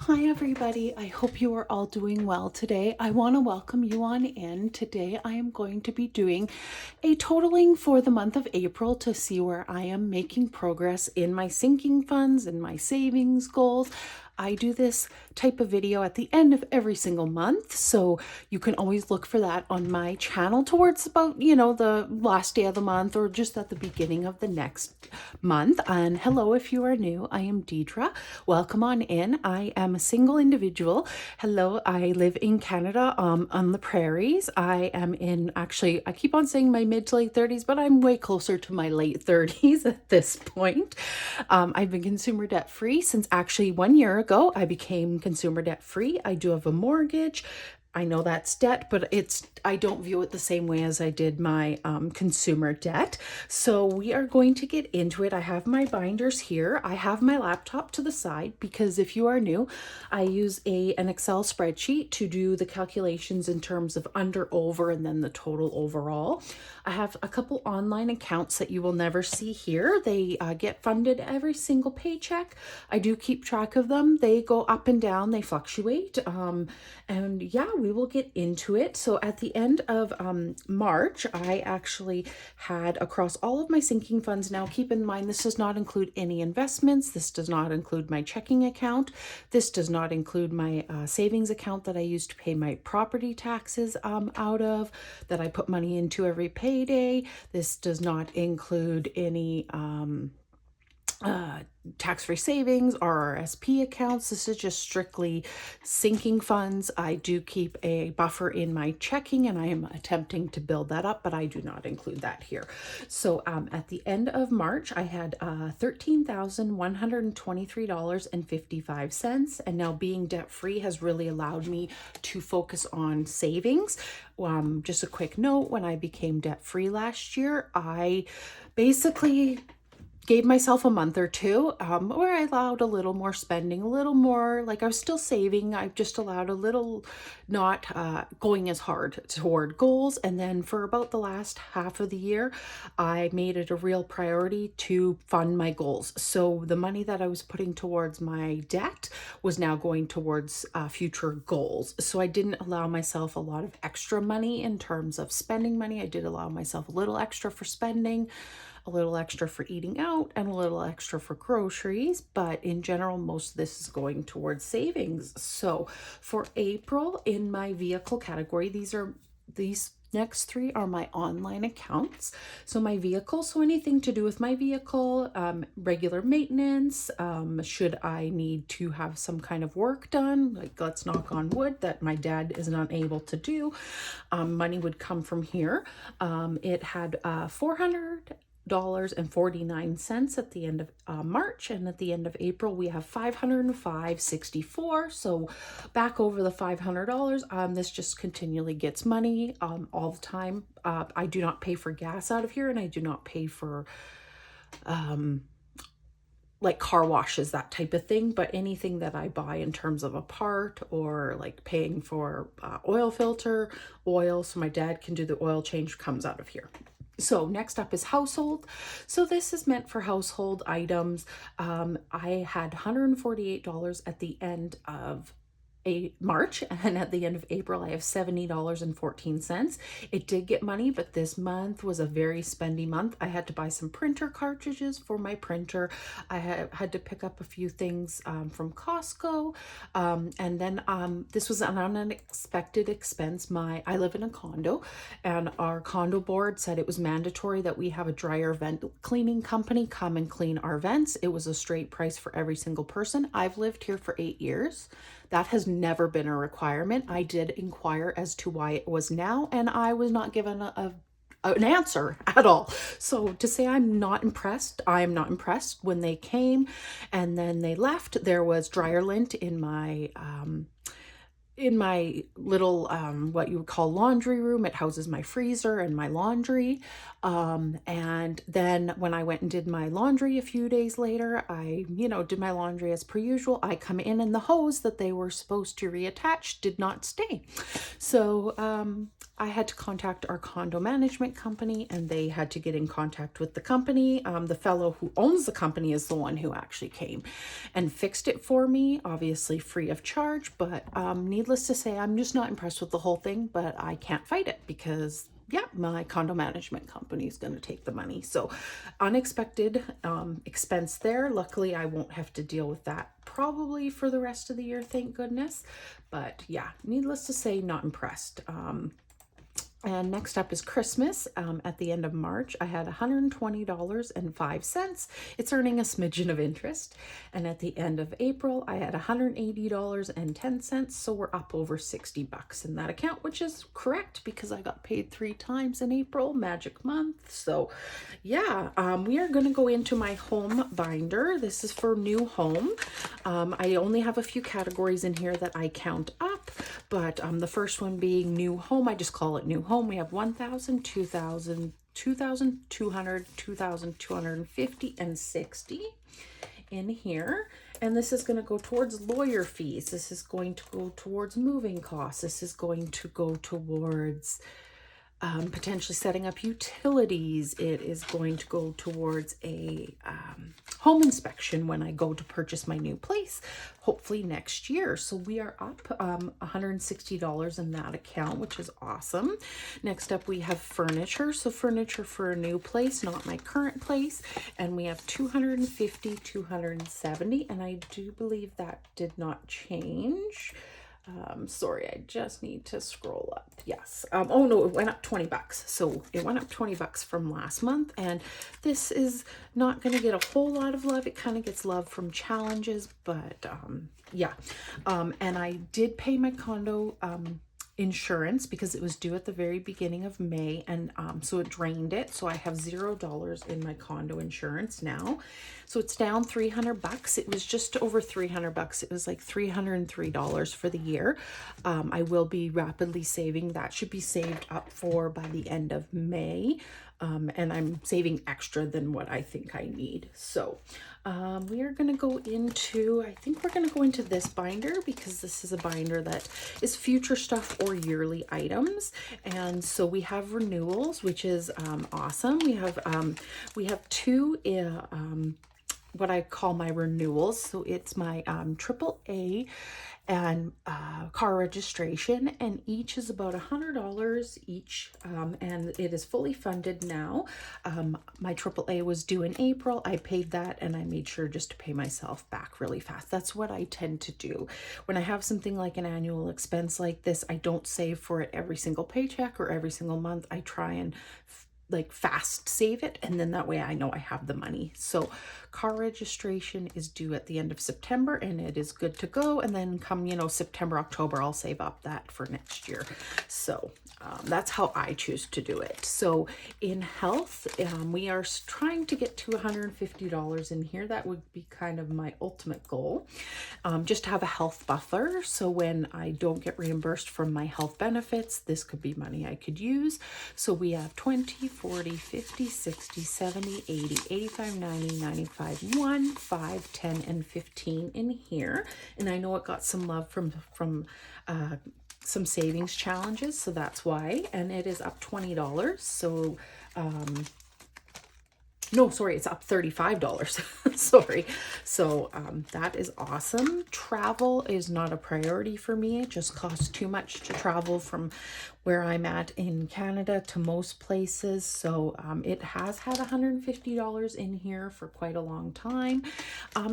Hi, everybody. I hope you are all doing well today. I want to welcome you on in. Today, I am going to be doing a totaling for the month of April to see where I am making progress in my sinking funds and my savings goals. I do this type of video at the end of every single month, so you can always look for that on my channel towards about, the last day of the month or just at the beginning of the next month. And hello, if you are new, I am Deidre. Welcome on in. I am a single individual. Hello, I live in Canada, on the prairies. I am in, actually, I keep on saying my mid to late 30s, but I'm way closer to my late 30s at this point. I've been consumer debt free since actually 1 year ago. I became consumer debt free. I do have a mortgage. I know that's debt, but I don't view it the same way as I did my consumer debt. So we are going to get into it. I have my binders here. I have my laptop to the side because if you are new, I use an Excel spreadsheet to do the calculations in terms of under, over, and then the total overall. I have a couple online accounts that you will never see here. They get funded every single paycheck. I do keep track of them. They go up and down, they fluctuate. And yeah, we will get into it. So at the end of March, I actually had across all of my sinking funds. Now, keep in mind, this does not include any investments. This does not include my checking account. This does not include my savings account that I use to pay my property taxes out of, that I put money into every payday. This does not include any tax-free savings, RRSP accounts. This is just strictly sinking funds. I do keep a buffer in my checking and I am attempting to build that up, but I do not include that here. So at the end of March, I had $13,123.55. And now being debt-free has really allowed me to focus on savings. Just a quick note, when I became debt-free last year, I basically gave myself a month or two where I allowed a little more spending, a little more, like I was still saving. I just allowed a little, not going as hard toward goals. And then for about the last half of the year, I made it a real priority to fund my goals. So the money that I was putting towards my debt was now going towards future goals. So I didn't allow myself a lot of extra money in terms of spending money. I did allow myself a little extra for spending, a little extra for eating out, and a little extra for groceries. But in general, most of this is going towards savings. So for April, in my vehicle category, these next three are my online accounts. So my vehicle, so anything to do with my vehicle, regular maintenance, should I need to have some kind of work done, like let's knock on wood that my dad is not able to do, money would come from here. It had 400.49 at the end of March, and at the end of April we have 505.64. So back over the $500. This just continually gets money all the time. I do not pay for gas out of here, and I do not pay for like car washes, that type of thing, but anything that I buy in terms of a part or like paying for oil filter, oil, so my dad can do the oil change, comes out of here. So next up is household. So this is meant for household items. I had $148 at the end of March, and at the end of April I have $70.14. It did get money, but this month was a very spendy month. I had to buy some printer cartridges for my printer. I had to pick up a few things from Costco, and then this was an unexpected expense. I live in a condo, and our condo board said it was mandatory that we have a dryer vent cleaning company come and clean our vents. It was a straight price for every single person. I've lived here for 8 years. That has never been a requirement. I did inquire as to why it was now, and I was not given an answer at all. So to say I'm not impressed, I am not impressed. When they came and then they left, there was dryer lint in my in my little what you would call laundry room. It houses my freezer and my laundry, and then when I went and did my laundry a few days later, I did my laundry as per usual. I come in and the hose that they were supposed to reattach did not stay, so I had to contact our condo management company, and they had to get in contact with the company. The fellow who owns the company is the one who actually came and fixed it for me, obviously free of charge. But needless to say, I'm just not impressed with the whole thing, but I can't fight it because, yeah, my condo management company is going to take the money. So unexpected expense there. Luckily, I won't have to deal with that probably for the rest of the year, thank goodness. But yeah, needless to say, not impressed. And next up is Christmas. At the end of March, I had $120.05. It's earning a smidgen of interest. And at the end of April, I had $180.10. So we're up over $60 in that account, which is correct because I got paid 3 times in April, magic month. So yeah, we are going to go into my home binder. This is for new home. I only have a few categories in here that I count up, but the first one being new home, I just call it new home. We have 1,000, 2,000, 2,200, 2,250, and 60 in here. And this is going to go towards lawyer fees. This is going to go towards moving costs. This is going to go towards potentially setting up utilities. It is going to go towards a home inspection when I go to purchase my new place, hopefully next year. So we are up $160 in that account, which is awesome. Next up, we have furniture. So furniture for a new place, not my current place. And we have 250, 270. And I do believe that did not change. Sorry, I just need to scroll up. Yes. Oh no, it went up $20. So it went up $20 from last month, and this is not going to get a whole lot of love. It kind of gets love from challenges, but yeah. And I did pay my condo insurance because it was due at the very beginning of May, and so it drained it. So I have $0 in my condo insurance now. So it's down $300. It was just over $300. It was like $303 for the year. I will be rapidly saving. That should be saved up for by the end of May. And I'm saving extra than what I think I need. So we are going to go into, I think we're going to go into this binder because this is a binder that is future stuff or yearly items. And so we have renewals, which is awesome. We have 2 what I call my renewals. So it's my AAA and car registration, and each is about $100 each, and it is fully funded now. My AAA was due in April. I paid that, and I made sure just to pay myself back really fast. That's what I tend to do when I have something like an annual expense like this. I don't save for it every single paycheck or every single month. I try and like fast save it, and then that way I know I have the money. So car registration is due at the end of September, and it is good to go. And then come September, October, I'll save up that for next year. So that's how I choose to do it. So in health, we are trying to get to $150 in here. That would be kind of my ultimate goal, just to have a health buffer. So when I don't get reimbursed from my health benefits, this could be money I could use. So we have 20, 40, 50, 60, 70, 80, 85, 90, 95, 1, 5, 10, and 15 in here. And I know it got some love from some savings challenges, so that's why. And it is up $20. So no, sorry, it's up $35. Sorry. So that is awesome. Travel is not a priority for me. It just costs too much to travel from where I'm at in Canada to most places. So it has had $150 in here for quite a long time.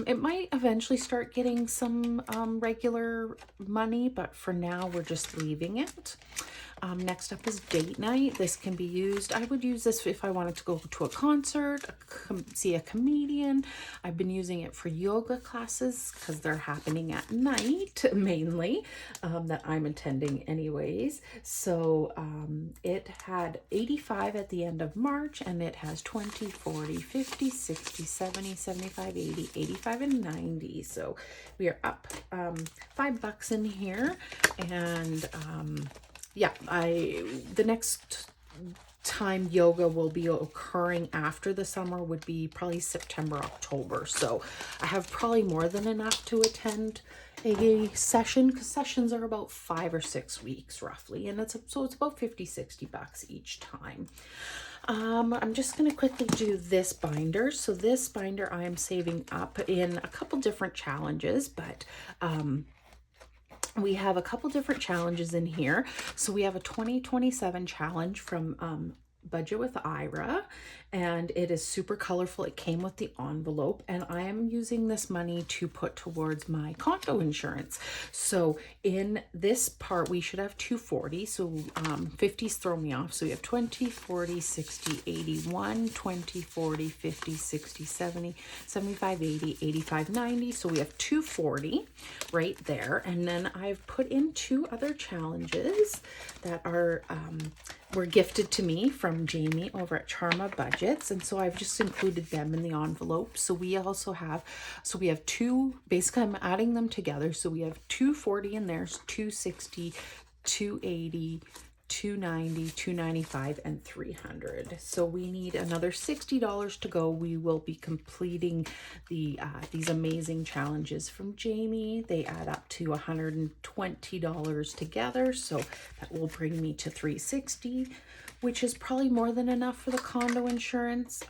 It might eventually start getting some regular money, but for now we're just leaving it. Next up is date night. This can be used. I would use this if I wanted to go to a concert, see a comedian. I've been using it for yoga classes because they're happening at night mainly, that I'm attending anyways. So it had 85 at the end of March, and it has 20, 40, 50, 60, 70, 75, 80, 85, and 90. So we are up $5 in here. And yeah, the next time yoga will be occurring after the summer would be probably September, October. So I have probably more than enough to attend a session, because sessions are about 5 or 6 weeks roughly, and it's about 50-60 bucks each time. I'm just going to quickly do this binder. So this binder I am saving up in a couple different challenges, but we have a couple different challenges in here. So we have a 2027 challenge from Budget with Ira, and it is super colorful. It came with the envelope, and I am using this money to put towards my condo insurance. So in this part, we should have 240. So 50s throw me off. So we have 20, 40, 60, 81, 20, 40, 50, 60, 70, 75, 80, 85, 90. So we have 240 right there. And then I've put in 2 other challenges that are were gifted to me from Jamie over at Charma Budgets, and so I've just included them in the envelope. So we also have, we have 2, basically I'm adding them together. So we have 240 in there, 260, 280, 290, 295, and 300. So we need another $60 to go. We will be completing the these amazing challenges from Jamie. They add up to $120 together, so that will bring me to $360, which is probably more than enough for the condo insurance.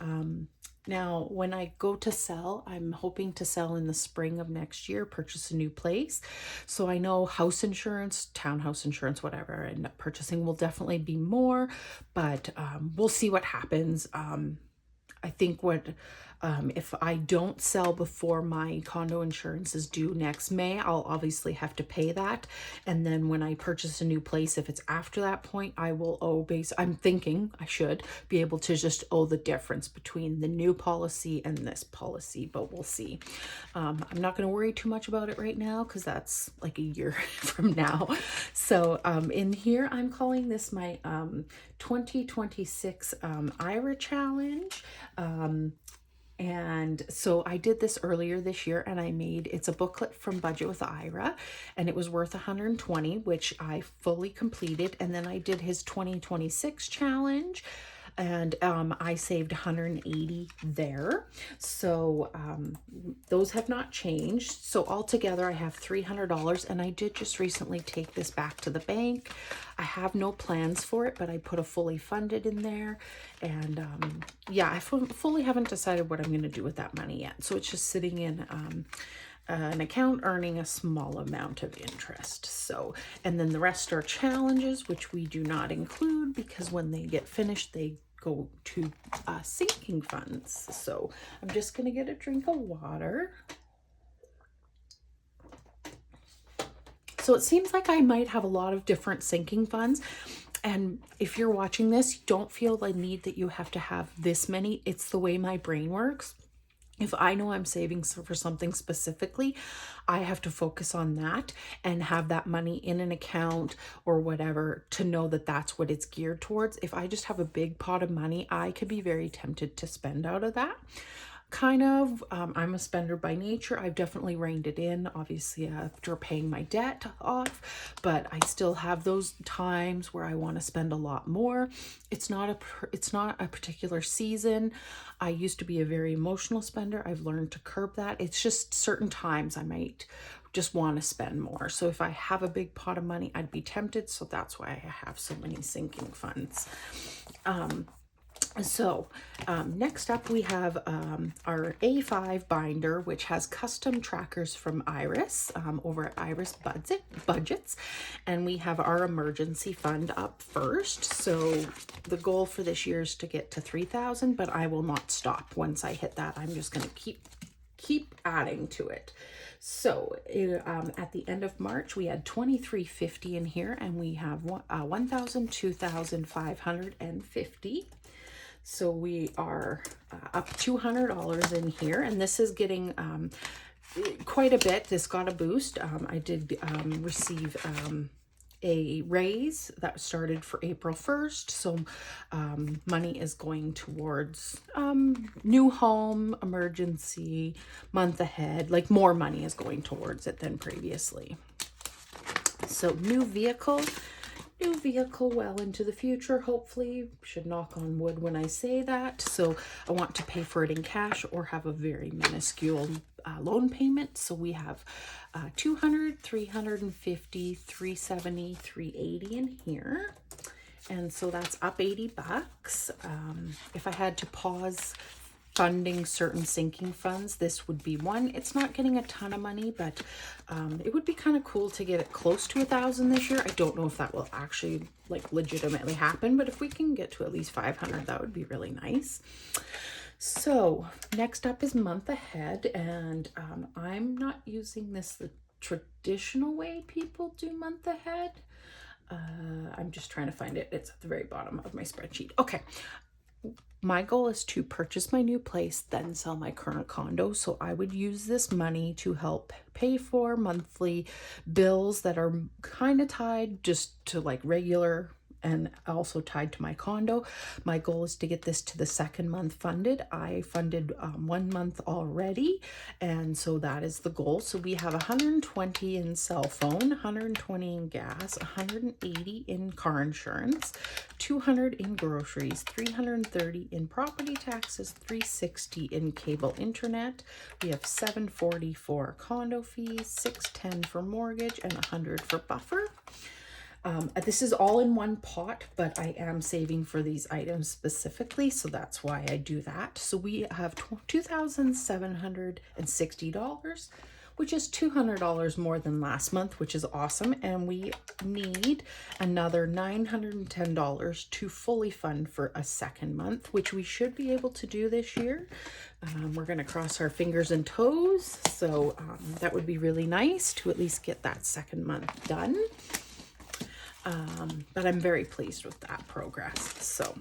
Now, when I go to sell, I'm hoping to sell in the spring of next year, purchase a new place. So I know house insurance, townhouse insurance, whatever, I end up purchasing will definitely be more, but we'll see what happens. I think if I don't sell before my condo insurance is due next May, I'll obviously have to pay that. And then when I purchase a new place, if it's after that point, I will owe I'm thinking I should be able to just owe the difference between the new policy and this policy, but we'll see. I'm not going to worry too much about it right now, because that's like a year from now. So in here, I'm calling this my 2026 Ira challenge. And so I did this earlier this year, and it's a booklet from Budget with Ira, and it was worth $120, which I fully completed. And then I did his 2026 challenge, and I saved $180 there. So those have not changed. So altogether I have $300, and I did just recently take this back to the bank. I have no plans for it, but I put a fully funded in there. And yeah, I fully haven't decided what I'm going to do with that money yet. So it's just sitting in an account earning a small amount of interest. So, and then the rest are challenges, which we do not include, because when they get finished, they go to sinking funds. So I'm just going to get a drink of water. So it seems like I might have a lot of different sinking funds. And if you're watching this, don't feel the need that you have to have this many. It's the way my brain works. If I know I'm saving for something specifically, I have to focus on that and have that money in an account or whatever to know that that's what it's geared towards. If I just have a big pot of money, I could be very tempted to spend out of that. Kind of, I'm a spender by nature. I've definitely reined it in, obviously, after paying my debt off, but I still have those times where I want to spend a lot more. It's not a particular season. I used to be a very emotional spender. I've learned to curb that. It's just certain times I might just want to spend more. So if I have a big pot of money, I'd be tempted. So that's why I have so many sinking funds. So next up we have our A5 binder, which has custom trackers from Iris over at Iris Budgets, and we have our emergency fund up first. So the goal for this year is to get to 3,000, but I will not stop once I hit that. I'm just going to keep adding to it. So at the end of March, we had $2,350 in here, and we have $1,000, $2,550. So we are up $200 in here, and this is getting quite a bit. This got a boost. I did receive a raise that started for April 1st. So money is going towards new home, emergency, month ahead, like more money is going towards it than previously. So new vehicle well into the future, hopefully. Should knock on wood when I say that. So I want to pay for it in cash or have a very minuscule loan payment. So we have 200, 350, 370, 380 in here. And so that's up 80 bucks. If I had to pause funding certain sinking funds, this would be one. It's not getting a ton of money, but it would be kind of cool to get it close to 1,000 this year. I don't know if that will actually like legitimately happen, but if we can get to at least 500, that would be really nice. So next up is month ahead, and I'm not using this the traditional way people do month ahead. I'm just trying to find it. It's at the very bottom of my spreadsheet. Okay. My goal is to purchase my new place, then sell my current condo. So I would use this money to help pay for monthly bills that are kind of tied just to like regular and also tied to my condo. My goal is to get this to the second month funded. I funded 1 month already, and so that is the goal. So we have 120 in cell phone, 120 in gas, 180 in car insurance, 200 in groceries, 330 in property taxes, 360 in cable internet. We have 740 for condo fees, 610 for mortgage, and 100 for buffer. This is all in one pot, but I am saving for these items specifically, so that's why I do that. So we have $2,760, which is $200 more than last month, which is awesome. And we need another $910 to fully fund for a second month, which we should be able to do this year. We're going to cross our fingers and toes, so that would be really nice to at least get that second month done. But I'm very pleased with that progress. So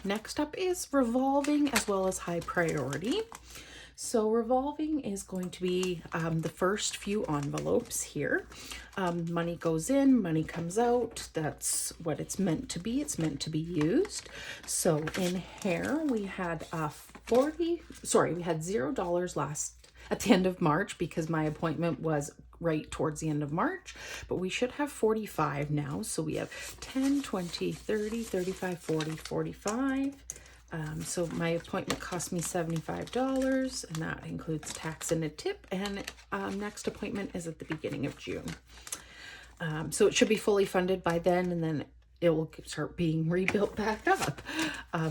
next up is revolving as well as high priority. So revolving is going to be the first few envelopes here. Money goes in, money comes out. That's what it's meant to be. It's meant to be used. So in here we had we had $0 at the end of March because my appointment was right towards the end of March, but we should have 45 now. So we have 10, 20, 30, 35, 40, 45. So my appointment cost me $75, and that includes tax and a tip. And next appointment is at the beginning of June. So it should be fully funded by then, and then it will start being rebuilt back up.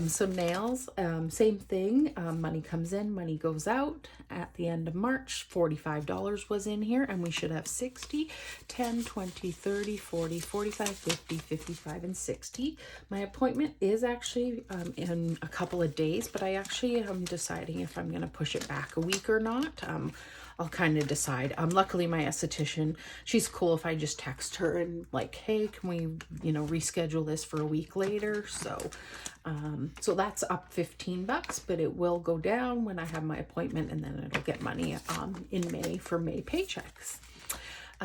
So nails, same thing. Money comes in, money goes out. At the end of March, $45 was in here, and we should have 60, 10, 20, 30, 40, 45, 50, 55, and 60. My appointment is actually in a couple of days, but I actually am deciding if I'm going to push it back a week or not. I'll kind of decide. Luckily my esthetician, she's cool if I just text her and like, hey, can we, reschedule this for a week later? So, so that's up 15 bucks, but it will go down when I have my appointment, and then it'll get money in May for May paychecks.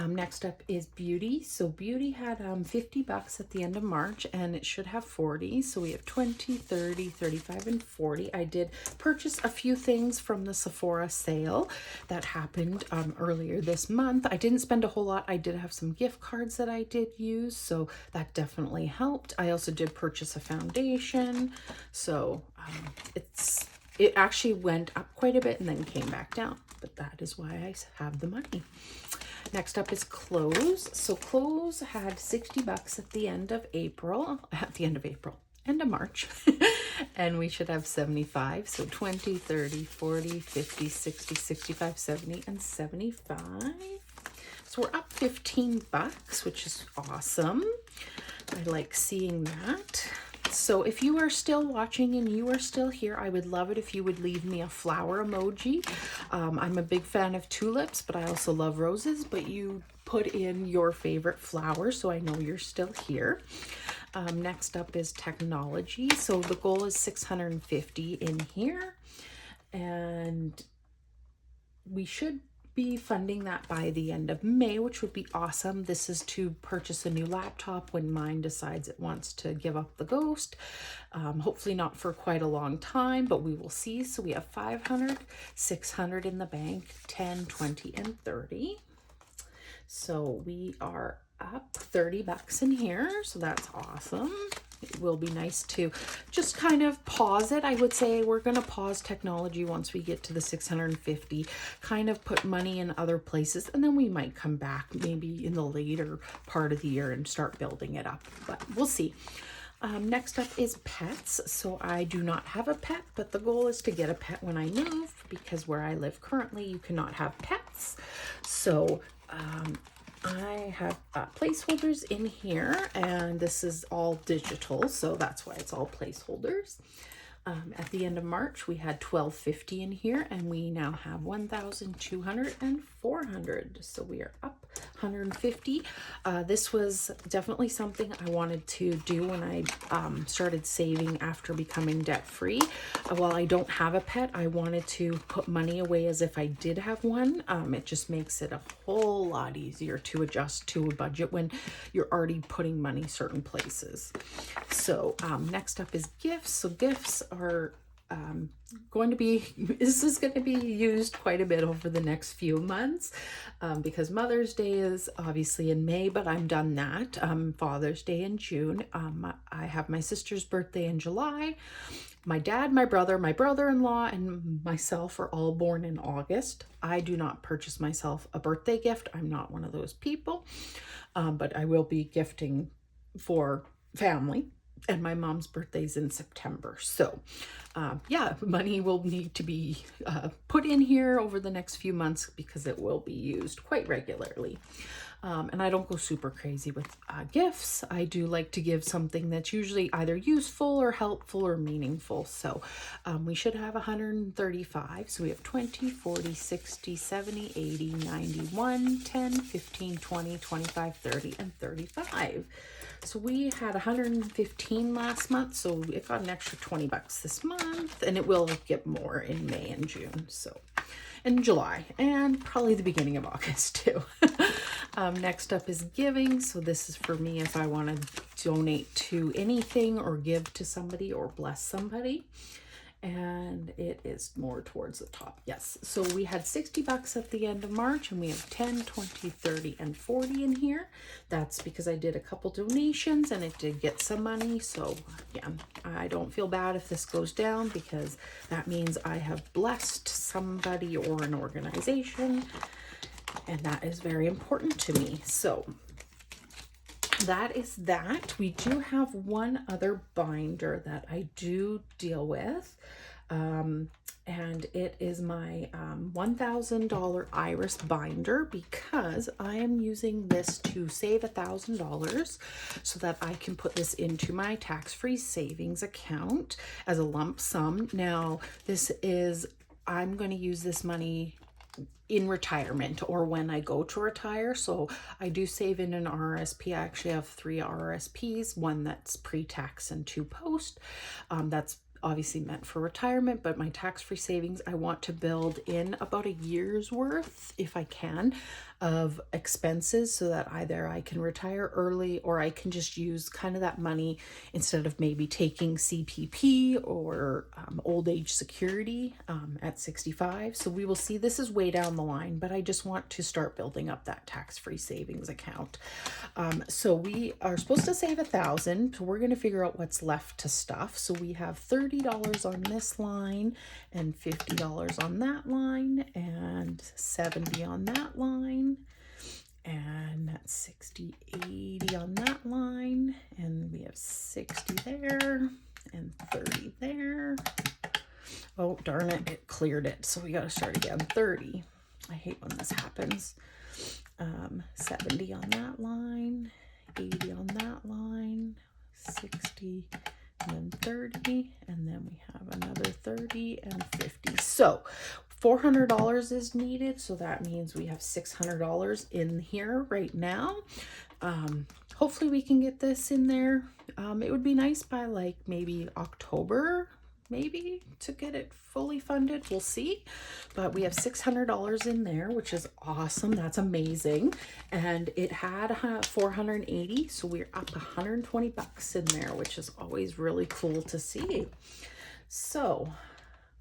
Next up is beauty. So beauty had 50 bucks at the end of March, and it should have 40. So we have 20, 30, 35, and 40. I did purchase a few things from the Sephora sale that happened earlier this month. I didn't spend a whole lot. I did have some gift cards that I did use, so that definitely helped. I also did purchase a foundation. So it actually went up quite a bit and then came back down, but that is why I have the money. Next up is clothes. So clothes had 60 bucks at the end of March, and we should have 75. So 20, 30, 40, 50, 60, 65, 70, and 75. So we're up 15 bucks, which is awesome. I like seeing that. So if you are still watching and you are still here, I would love it if you would leave me a flower emoji. I'm a big fan of tulips, but I also love roses, but you put in your favorite flower so I know you're still here. Next up is technology. So the goal is 650 in here, and we should be funding that by the end of May, which would be awesome. This is to purchase a new laptop when mine decides it wants to give up the ghost. Hopefully not for quite a long time, but we will see. So we have 500, 600 in the bank, 10, 20, and 30. So we are up 30 bucks in here, so that's awesome. It will be nice to just kind of pause it. I would say we're going to pause technology once we get to the 650, kind of put money in other places, and then we might come back maybe in the later part of the year and start building it up, but we'll see. Next up is pets. So I do not have a pet, but the goal is to get a pet when I move, because where I live currently, you cannot have pets. So I have placeholders in here, and this is all digital, so that's why it's all placeholders. At the end of March, we had $12.50 in here, and we now have $1,200 and $400. So we are up $150. This was definitely something I wanted to do when I started saving after becoming debt-free. While I don't have a pet, I wanted to put money away as if I did have one. It just makes it a whole lot easier to adjust to a budget when you're already putting money certain places. So next up is gifts. So gifts are this is going to be used quite a bit over the next few months, because Mother's Day is obviously in May, but I'm done that. Father's Day in June. I have my sister's birthday in July. My dad, my brother-in-law, and myself are all born in August. I do not purchase myself a birthday gift. I'm not one of those people, but I will be gifting for family. And my mom's birthday's in September. So yeah, money will need to be put in here over the next few months, because it will be used quite regularly. And I don't go super crazy with gifts. I do like to give something that's usually either useful or helpful or meaningful. So we should have 135. So we have 20, 40, 60, 70, 80, 91, 10, 15, 20, 25, 30, and 35. So we had 115 last month, so it got an extra 20 bucks this month, and it will get more in May and June, so, and July, and probably the beginning of August too. Next up is giving. So this is for me if I want to donate to anything or give to somebody or bless somebody. And it is more towards the top. Yes. So we had 60 bucks at the end of March, and we have 10, 20, 30, and 40 in here. That's because I did a couple donations and it did get some money. So yeah, I don't feel bad if this goes down, because that means I have blessed somebody or an organization, and that is very important to me. So that is that. We do have one other binder that I do deal with, and it is my $1,000 Iris binder, because I am using this to save $1,000 so that I can put this into my tax-free savings account as a lump sum. Now, I'm going to use this money in retirement or when I go to retire. So I do save in an RRSP. I actually have 3 RRSPs, one that's pre-tax and 2 post. That's obviously meant for retirement, but my tax-free savings, I want to build in about a year's worth, if I can, of expenses, so that either I can retire early or I can just use kind of that money instead of maybe taking CPP or old age security at 65. So we will see. This is way down the line, but I just want to start building up that tax-free savings account. So we are supposed to save $1,000. So we're going to figure out what's left to stuff. So we have $30 on this line and $50 on that line and $70 on that line. And that's 60, 80 on that line. And we have 60 there and 30 there. Oh, darn it. It cleared it. So we got to start again. 30. I hate when this happens. 70 on that line, 80 on that line, 60, and then 30, and then we have another 30 and 50. So $400 is needed. So that means we have $600 in here right now. Hopefully we can get this in there. It would be nice by like maybe October, maybe, to get it fully funded. We'll see. But we have $600 in there, which is awesome. That's amazing. And it had 480, so we're up 120 bucks in there, which is always really cool to see. So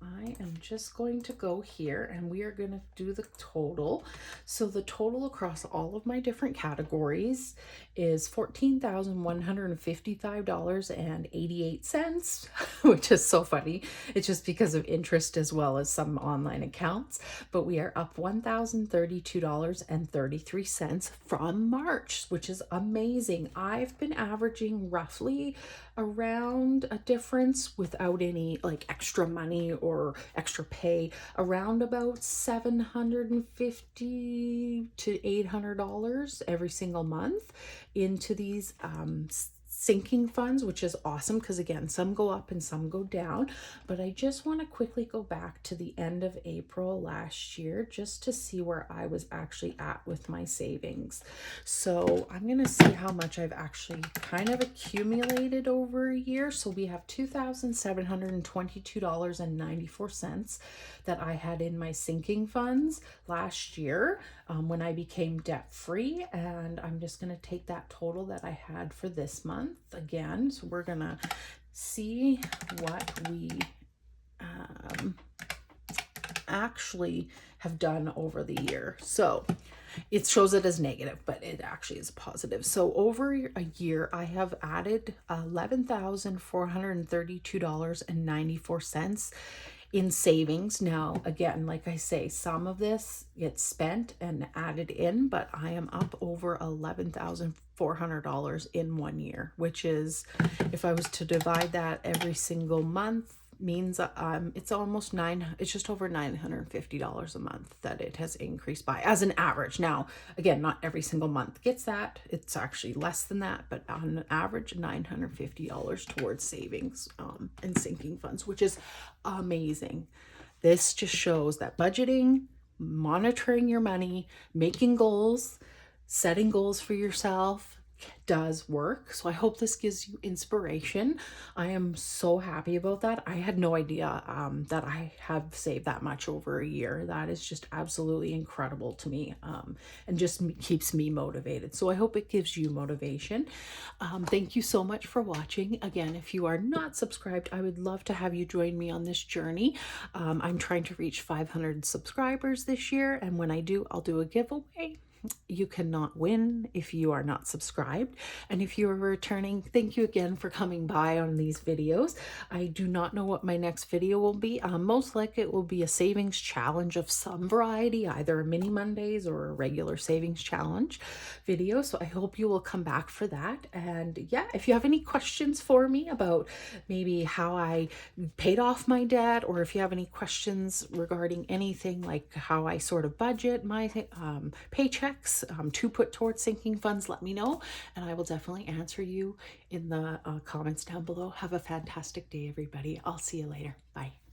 I am just going to go here and we are going to do the total. So the total across all of my different categories is $14,155.88, which is so funny. It's just because of interest as well as some online accounts, but we are up $1,032.33 from March, which is amazing. I've been averaging roughly around a difference without any like extra money or extra pay, around about $750 to $800 every single month into these sinking funds, which is awesome because again, some go up and some go down. But I just want to quickly go back to the end of April last year just to see where I was actually at with my savings. So I'm going to see how much I've actually kind of accumulated over a year. So we have $2,722.94 that I had in my sinking funds last year when I became debt free. And I'm just going to take that total that I had for this month again. So we're going to see what we actually have done over the year. So it shows it as negative, but it actually is positive. So over a year, I have added $11,432.94 in savings. Now, again, like I say, some of this gets spent and added in, but I am up over $11,400 in 1 year, which is, if I was to divide that every single month, means it's almost it's just over $950 a month that it has increased by as an average. Now, again, not every single month gets that. It's actually less than that, but on average, $950 towards savings and sinking funds, which is amazing. This just shows that budgeting, monitoring your money, making goals, setting goals for yourself does work. So I hope this gives you inspiration. I am so happy about that. I had no idea that I have saved that much over a year. That is just absolutely incredible to me, and just keeps me motivated. So I hope it gives you motivation. Thank you so much for watching. Again, if you are not subscribed, I would love to have you join me on this journey. I'm trying to reach 500 subscribers this year, and when I do, I'll do a giveaway. You cannot win if you are not subscribed. And if you are returning, thank you again for coming by on these videos. I do not know what my next video will be. Most likely it will be a savings challenge of some variety, either a mini Mondays or a regular savings challenge video. So I hope you will come back for that. And yeah, if you have any questions for me about maybe how I paid off my debt, or if you have any questions regarding anything like how I sort of budget my paychecks to put towards sinking funds, let me know, and I will definitely answer you in the comments down below. Have a fantastic day, everybody. I'll see you later. Bye.